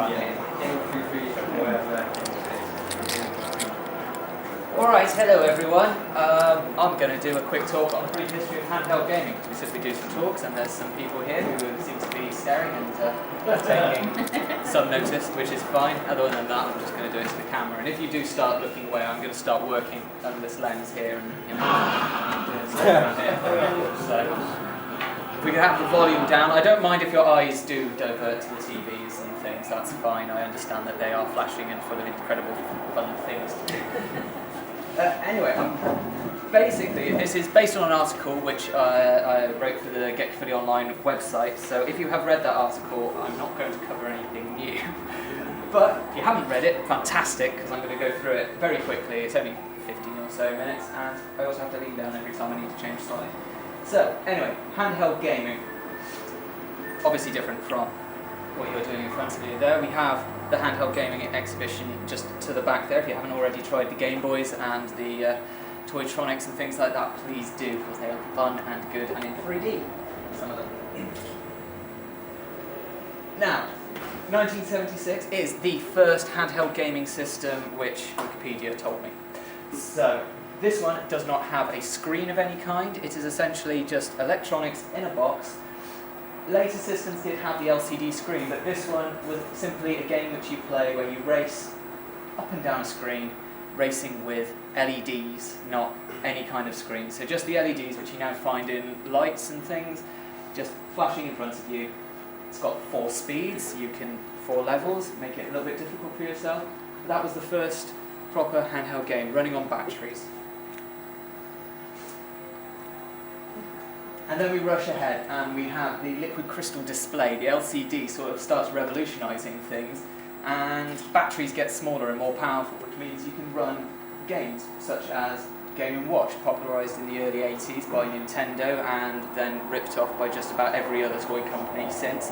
Alright, hello everyone. I'm going to do a quick talk on the brief history of handheld gaming. We simply do some talks, and there's some people here who seem to be staring and taking some notice, which is fine. Other than that, I'm just going to do it to the camera. And if you do start looking away, I'm going to start working under this lens here and doing stuff around here. So, if we can have the volume down. I don't mind if your eyes do divert to the TVs and things, that's fine. I understand that they are flashing and full of incredible fun things to do. Anyway, basically this is based on an article which I wrote for the Caerphilly online website, so if you have read that article, I'm not going to cover anything new. But if you haven't read it, fantastic, because I'm going to go through it very quickly. It's only 15 or so minutes, and I also have to lean down every time I need to change slide. So, anyway, handheld gaming. Obviously different from what you're doing in front of you. There we have the handheld gaming exhibition just to the back there. If you haven't already tried the Game Boys and the Toytronics and things like that, please do, because they are fun and good and in 3D, some of them. Now, 1976 is the first handheld gaming system, which Wikipedia told me. So, this one does not have a screen of any kind. It is essentially just electronics in a box. Later systems did have the LCD screen, but this one was simply a game which you play where you race up and down a screen, racing with LEDs, not any kind of screen. So just the LEDs, which you now find in lights and things, just flashing in front of you. It's got 4 speeds, 4 levels, make it a little bit difficult for yourself. But that was the first proper handheld game running on batteries. And then we rush ahead and we have the liquid crystal display. The LCD sort of starts revolutionising things, and batteries get smaller and more powerful, which means you can run games such as Game & Watch, popularised in the early 80s by Nintendo and then ripped off by just about every other toy company since.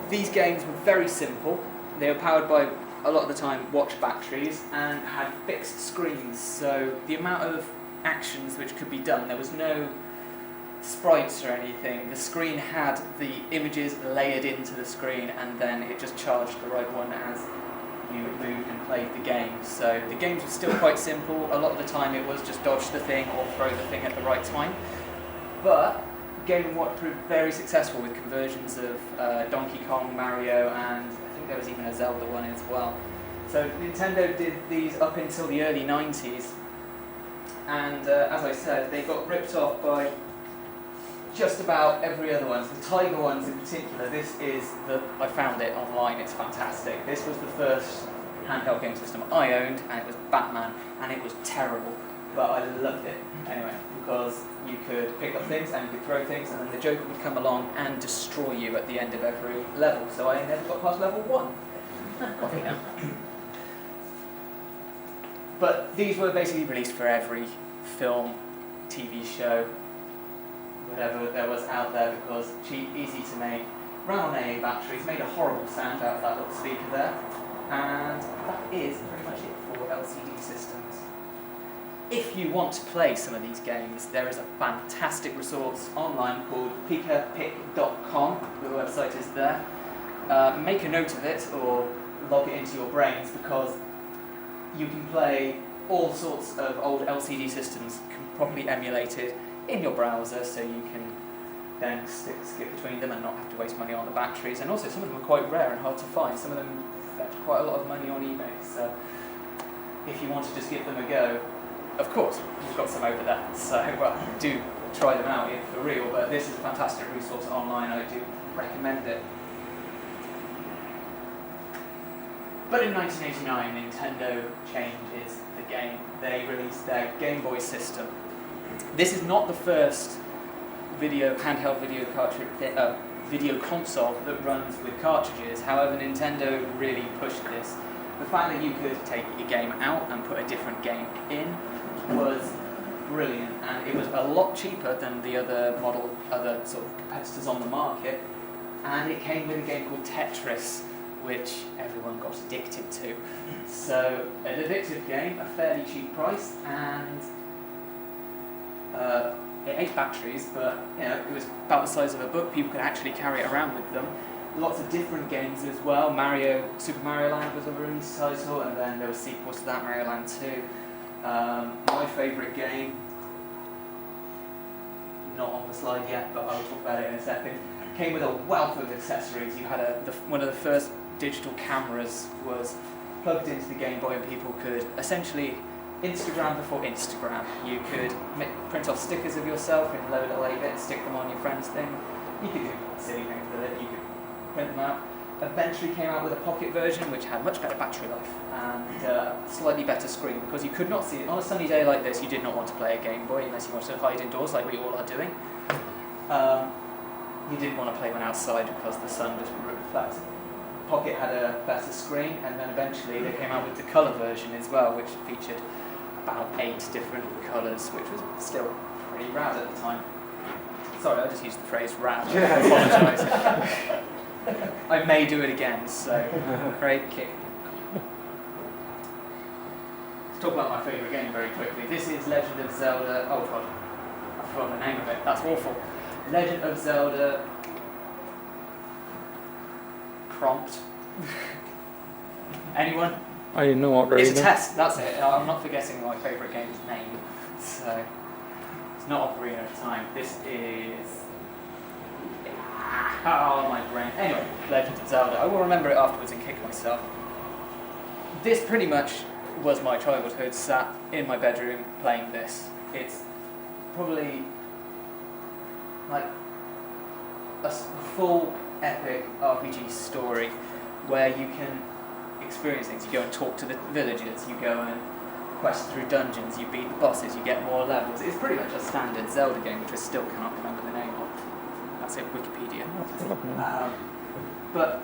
These games were very simple. They were powered by, a lot of the time, watch batteries and had fixed screens, so the amount of actions which could be done, there was no sprites or anything. The screen had the images layered into the screen, and then it just charged the right one as you moved and played the game. So the games were still quite simple. A lot of the time it was just dodge the thing or throw the thing at the right time. But Game & Watch proved very successful with conversions of Donkey Kong, Mario, and I think there was even a Zelda one as well. So Nintendo did these up until the early 90s, and as I said, they got ripped off by just about every other one. The Tiger ones in particular, I found it online, it's fantastic. This was the first handheld game system I owned, and it was Batman, and it was terrible, but I loved it anyway, because you could pick up things and you could throw things, and then the Joker would come along and destroy you at the end of every level, so I never got past level 1. But these were basically released for every film, TV show, whatever there was out there, because cheap, easy to make, ran on AA batteries, made a horrible sound out of that little speaker there, and that is pretty much it for LCD systems. If you want to play some of these games, there is a fantastic resource online called pikapic.com. The website is there. Make a note of it or log it into your brains, because you can play all sorts of old LCD systems properly emulated in your browser, so you can then skip between them and not have to waste money on the batteries. And also some of them are quite rare and hard to find. Some of them fetch quite a lot of money on eBay, so if you want to just give them a go, of course, we've got some over there, so well, do try them out for real, but this is a fantastic resource online, I do recommend it. But in 1989, Nintendo changes the game. They released their Game Boy system. This is not the first handheld video console that runs with cartridges. However, Nintendo really pushed this. The fact that you could take your game out and put a different game in was brilliant, and it was a lot cheaper than the other sort of competitors on the market. And it came with a game called Tetris, which everyone got addicted to. So, an addictive game, a fairly cheap price, and it ate batteries, but it was about the size of a book. People could actually carry it around with them, lots of different games as well. Super Mario Land was a release title, and then there were sequels to that, Mario Land 2. My favourite game, not on the slide yet, but I'll talk about it in a second, came with a wealth of accessories. You had one of the first digital cameras was plugged into the Game Boy, and people could essentially Instagram before Instagram. You could print off stickers of yourself in low little 8-bit and stick them on your friend's thing. You could do silly things with it. You could print them out. Eventually came out with a pocket version which had much better battery life and slightly better screen, because you could not see it. On a sunny day like this, you did not want to play a Game Boy unless you wanted to hide indoors like we all are doing. You didn't want to play one outside because the sun just reflects. Pocket had a better screen, and then eventually they came out with the colour version as well, which featured about 8 different colours, which was still pretty rad at the time. Sorry, I just used the phrase rad. I apologise. I may do it again, so Craig, kick. Let's talk about my favourite game very quickly. This is Legend of Zelda. Oh god, I forgot the name of it. That's awful. Legend of Zelda. Prompt. Anyone? I didn't know what really. It's a test, that's it. I'm not forgetting my favourite game's name. So, it's not Ocarina of Time. This is... Oh, my brain. Anyway, Legend of Zelda. I will remember it afterwards and kick myself. This pretty much was my childhood, sat in my bedroom playing this. It's probably like a full epic RPG story where you can experience things. You go and talk to the villagers, you go and quest through dungeons, you beat the bosses, you get more levels. It's pretty much a standard Zelda game, which I still cannot remember the name of. That's it, Wikipedia. But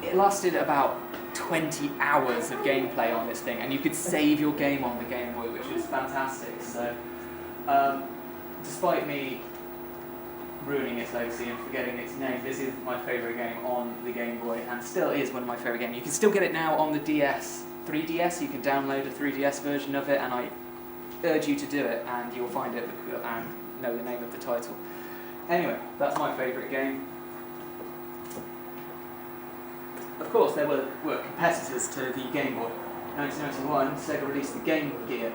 it lasted about 20 hours of gameplay on this thing, and you could save your game on the Game Boy, which is fantastic. So, despite me ruining its legacy and forgetting its name, this is my favourite game on the Game Boy, and still is one of my favourite games. You can still get it now on the DS, 3DS. You can download a 3DS version of it, and I urge you to do it, and you'll find it and know the name of the title. Anyway, that's my favourite game. Of course, there were competitors to the Game Boy. 1991, Sega released the Game Gear.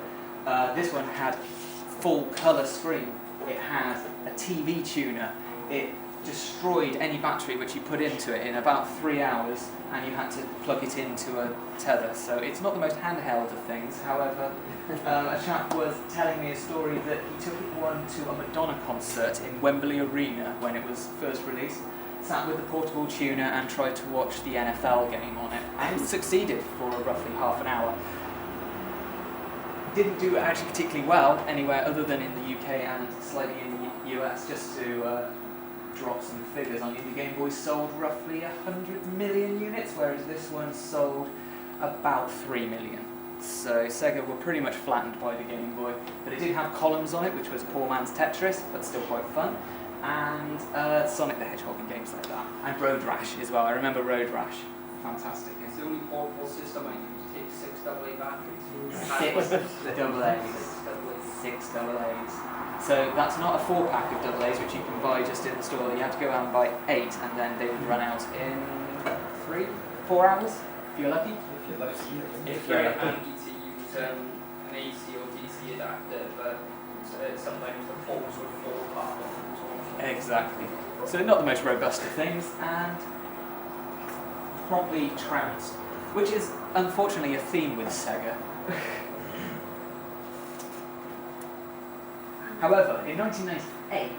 This one had full colour screen. It had a TV tuner. It destroyed any battery which you put into it in about 3 hours, and you had to plug it into a tether. So it's not the most handheld of things. However, a chap was telling me a story that he took one to a Madonna concert in Wembley Arena when it was first released, sat with the portable tuner and tried to watch the NFL game on it, and succeeded for roughly half an hour. Didn't do actually particularly well anywhere other than in the UK and slightly in the US. Just to drop some figures on you, the Game Boy sold roughly 100 million units, whereas this one sold about 3 million. So Sega were pretty much flattened by the Game Boy, but it did have columns on it, which was poor man's Tetris, but still quite fun, and Sonic the Hedgehog and games like that, and Road Rash as well. I remember Road Rash, fantastic. It's the only portable system I use. Take 6 AA batteries. 6 AA's. So that's not a 4-pack of AA's, which you can buy just in the store. You have to go out and buy 8, and then they would run out in 3-4 hours, if you're lucky. It's very handy to use an AC or DC adapter, but sometimes the ports would fall apart. Exactly. So not the most robust of things, and promptly trounced, which is unfortunately a theme with Sega. However, in 1998,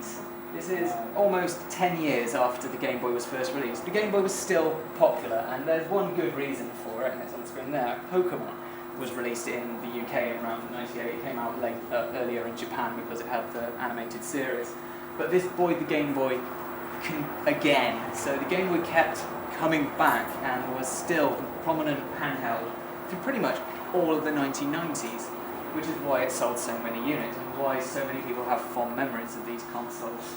this is almost 10 years after the Game Boy was first released, the Game Boy was still popular, and there's one good reason for it, and it's on the screen there. Pokemon was released in the UK around 98. It came out earlier in Japan because it had the animated series. But this buoyed the Game Boy again. So the Game Boy kept coming back and was still the prominent handheld through pretty much all of the 1990s, which is why it sold so many units and why so many people have fond memories of these consoles.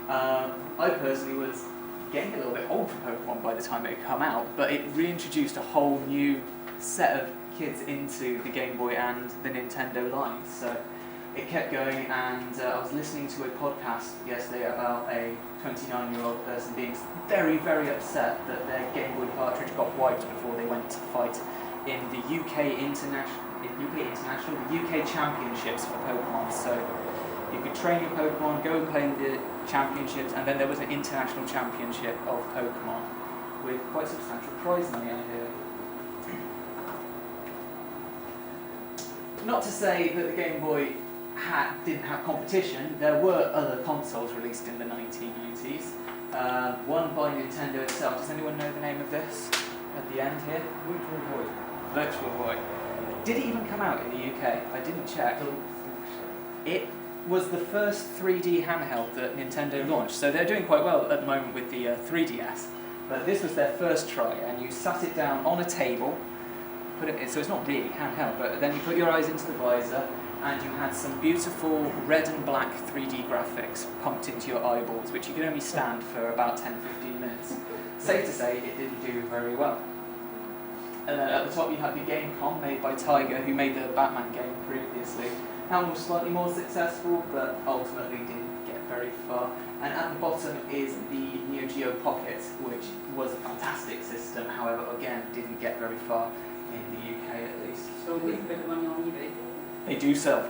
I personally was getting a little bit old for Pokemon by the time it had come out, but it reintroduced a whole new set of kids into the Game Boy and the Nintendo line. So it kept going, and I was listening to a podcast yesterday about a 29-year-old person being very, very upset that their Game Boy cartridge got wiped before they went to fight in the UK Championships for Pokemon. So you could train your Pokemon, go and play in the championships, and then there was an international championship of Pokemon with quite substantial prize money, I hear. Not to say that the Game Boy didn't have competition. There were other consoles released in the 1990s. One by Nintendo itself. Does anyone know the name of this at the end here? Virtual Boy. Did it even come out in the UK? I didn't check. It was the first 3D handheld that Nintendo launched. So they're doing quite well at the moment with the 3DS. But this was their first try, and you sat it down on a table, put it in, so it's not really handheld, but then you put your eyes into the visor, and you had some beautiful red and black 3D graphics pumped into your eyeballs, which you could only stand for about 10-15 minutes. Safe to say, it didn't do very well. And then at the top you had the Game.com, made by Tiger, who made the Batman game previously. That one was slightly more successful, but ultimately didn't get very far. And at the bottom is the Neo Geo Pocket, which was a fantastic system, however, again, didn't get very far in the UK at least. So leave a bit of money on eBay. They do sell.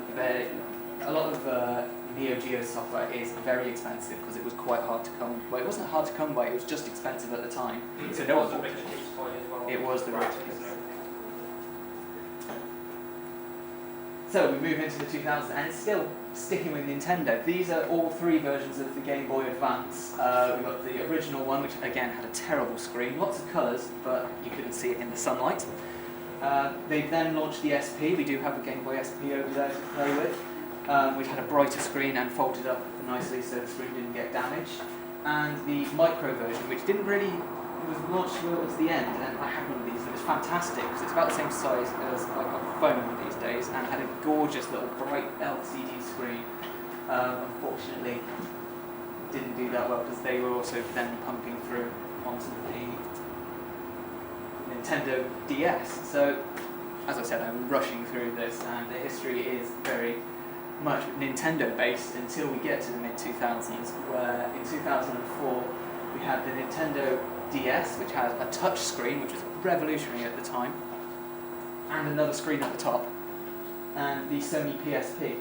A lot of Neo Geo software is very expensive because it was quite hard to come by. It wasn't hard to come by, it was just expensive at the time. So no one bought it. It was the rich kids. So we move into the 2000s, and it's still sticking with Nintendo. These are all three versions of the Game Boy Advance. We've got the original one, which again had a terrible screen, lots of colours, but you couldn't see it in the sunlight. They then launched the SP. We do have a Game Boy SP over there to play with, which had a brighter screen and folded up nicely so the screen didn't get damaged. And the micro version, which didn't really, it was launched towards the end, and I had one of these, and it was fantastic because it's about the same size as like a phone these days, and had a gorgeous little bright LCD screen. Unfortunately, didn't do that well because they were also then pumping through onto the Nintendo DS. So, as I said, I'm rushing through this, and the history is very much Nintendo based until we get to the mid-2000s, where in 2004 we had the Nintendo DS, which had a touch screen, which was revolutionary at the time, and another screen at the top, and the Sony PSP,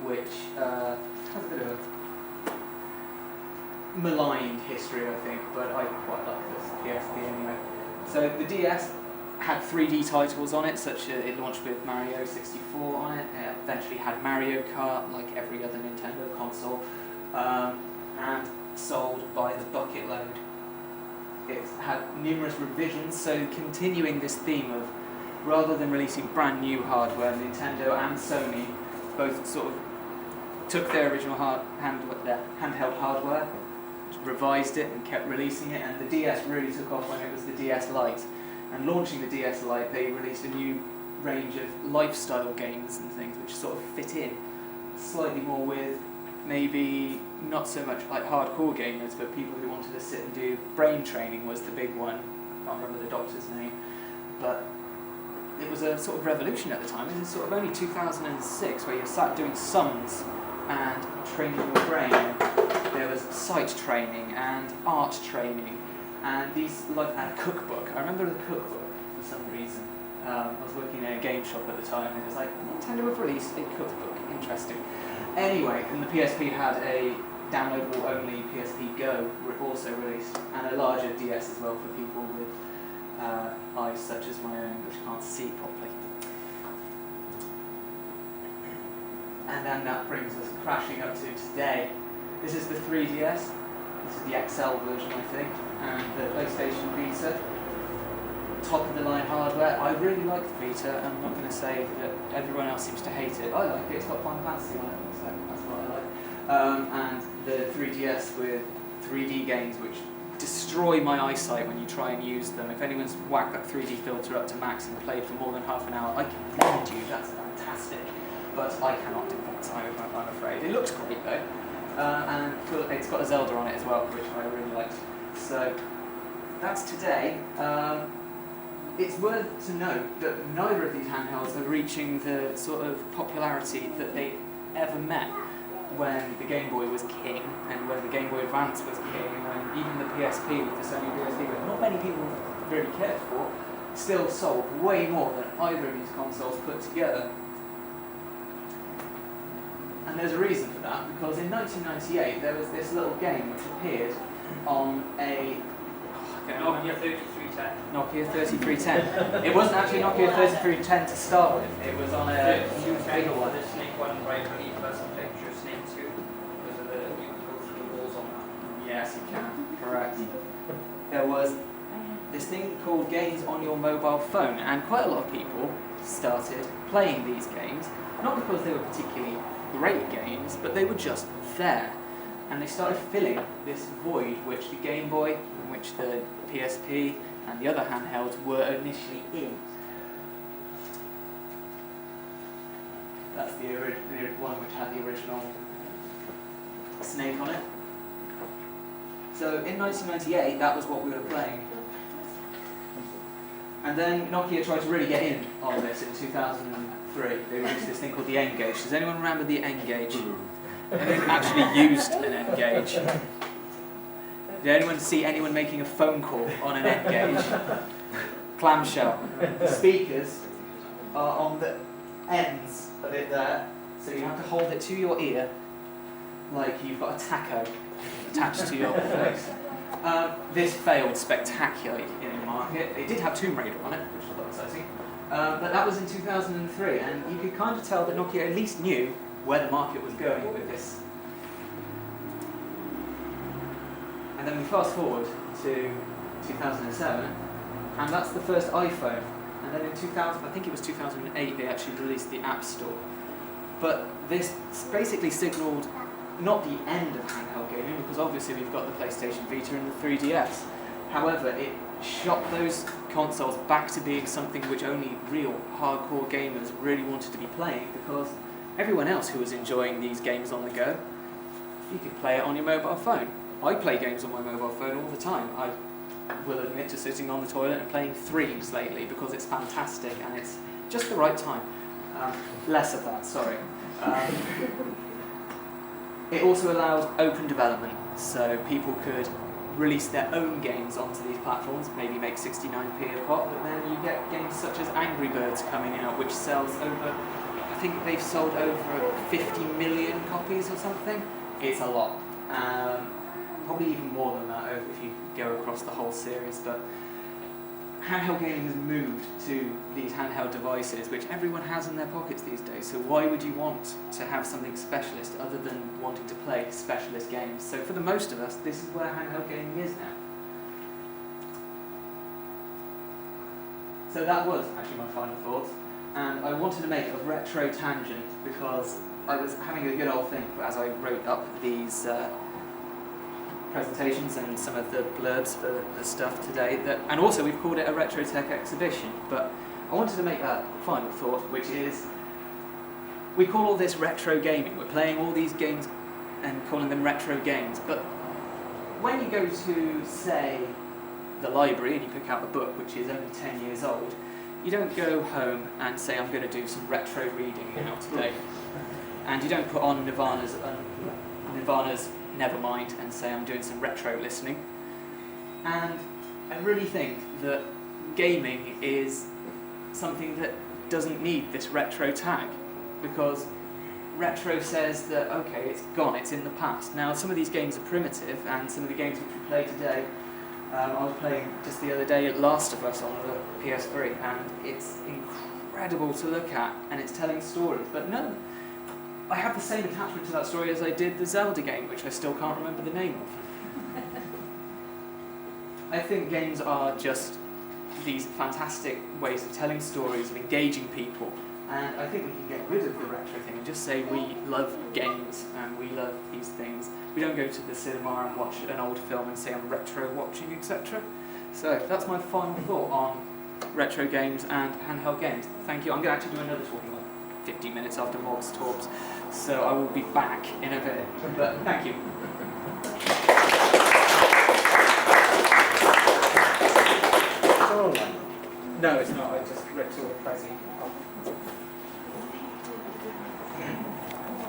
which has a bit of a maligned history, I think, but I quite like this PSP anyway. So the DS had 3D titles on it, such as it launched with Mario 64 on it. It eventually had Mario Kart, like every other Nintendo console, and sold by the bucket load. It had numerous revisions, so continuing this theme of, rather than releasing brand new hardware, Nintendo and Sony both sort of took their original handheld hardware, revised it and kept releasing it, and the DS really took off when it was the DS Lite. And launching the DS Lite, they released a new range of lifestyle games and things which sort of fit in slightly more with maybe not so much like hardcore gamers, but people who wanted to sit and do brain training was the big one. I can't remember the doctor's name, but it was a sort of revolution at the time. It was sort of only 2006 where you sat doing sums and training your brain. There was sight training and art training, and these like a cookbook. I remember the cookbook for some reason. I was working in a game shop at the time, and it was like, Nintendo have released a cookbook. Interesting. Anyway, and the PSP had a downloadable only PSP Go also released, and a larger DS as well for people with eyes such as my own, which can't see properly. And then that brings us crashing up to today. This is the 3DS. This is the XL version, I think, and the PlayStation Vita. Top of the line hardware. I really like the Vita. I'm not going to say that everyone else seems to hate it. I like it. It's got Final Fantasy on it, so that's what I like. And the 3DS with 3D games, which destroy my eyesight when you try and use them. If anyone's whacked that 3D filter up to max and played for more than half an hour, I commend you. That's fantastic. But I cannot do that, I'm afraid. It looks great though. And it's got a Zelda on it as well, which I really liked. So that's today. It's worth to note that neither of these handhelds are reaching the sort of popularity that they ever met when the Game Boy was king, and when the Game Boy Advance was king, and even the PSP, the Sony PSP, that not many people really cared for, still sold way more than either of these consoles put together. And there's a reason for that, because in 1998 there was this little game which appeared on a Nokia 3310. Nokia 3310. It wasn't actually Nokia 3310 to start with, it was on a bigger one. The Snake one, right, I believe that's a picture of Snake 2, because of you can go through the walls on that. Yes, you can, correct. There was this thing called games on your mobile phone, and quite a lot of people started playing these games, not because they were particularly great games, but they were just there. And they started filling this void which the Game Boy, and which the PSP and the other handhelds were initially in. That's the one which had the original Snake on it. So in 1998, that was what we were playing. And then Nokia tried to really get in on this in 2003. They released this thing called the N-Gage. Does anyone remember the N-Gage? Anyone actually used an N-Gage? Did anyone see anyone making a phone call on an N-Gage? Clamshell. The speakers are on the ends of it there, so you have to hold it to your ear like you've got a taco attached to your face. This failed spectacularly in the market. It did have Tomb Raider on it, which was a lot exciting. But that was in 2003, and you could kind of tell that Nokia at least knew where the market was going with this. And then we fast forward to 2007, and that's the first iPhone. And then in 2000, I think it was 2008, they actually released the App Store. But this basically signalled not the end of handheld gaming, because obviously we've got the PlayStation Vita and the 3DS. However, it shot those consoles back to being something which only real hardcore gamers really wanted to be playing, because everyone else who was enjoying these games on the go, you could play it on your mobile phone. I play games on my mobile phone all the time. I will admit to sitting on the toilet and playing Threes lately because it's fantastic and it's just the right time. Less of that, sorry. It also allowed open development, so people could release their own games onto these platforms, maybe make 69p a pop, but then you get games such as Angry Birds coming out, which sells over, I think they've sold over 50 million copies or something. It's a lot. Probably even more than that if you go across the whole series, but handheld gaming has moved to these handheld devices, which everyone has in their pockets these days, so why would you want to have something specialist other than wanting to play specialist games? So for the most of us, this is where handheld gaming is now. So that was actually my final thoughts, and I wanted to make a retro tangent because I was having a good old think as I wrote up these presentations and some of the blurbs for the stuff today, and also we've called it a retro tech exhibition, but I wanted to make a final thought, which is we call all this retro gaming. We're playing all these games and calling them retro games, but when you go to, say, the library and you pick out a book which is only 10 years old, you don't go home and say, I'm going to do some retro reading now today, and you don't put on Nirvana's Nevermind and say I'm doing some retro listening. And I really think that gaming is something that doesn't need this retro tag, because retro says that okay, it's gone, it's in the past. Now some of these games are primitive, and some of the games which we play today, I was playing just the other day Last of Us on the PS3, and it's incredible to look at, and it's telling stories, but no, I have the same attachment to that story as I did the Zelda game, which I still can't remember the name of. I think games are just these fantastic ways of telling stories, of engaging people, and I think we can get rid of the retro thing and just say we love games and we love these things. We don't go to the cinema and watch an old film and say I'm retro watching, etc. So that's my final thought on retro games and handheld games. Thank you. I'm going to actually do another talking like 15 minutes after Morg's talks, so I will be back in a bit, but thank you. It's all online. No, it's not. I just ripped all the Prezi off.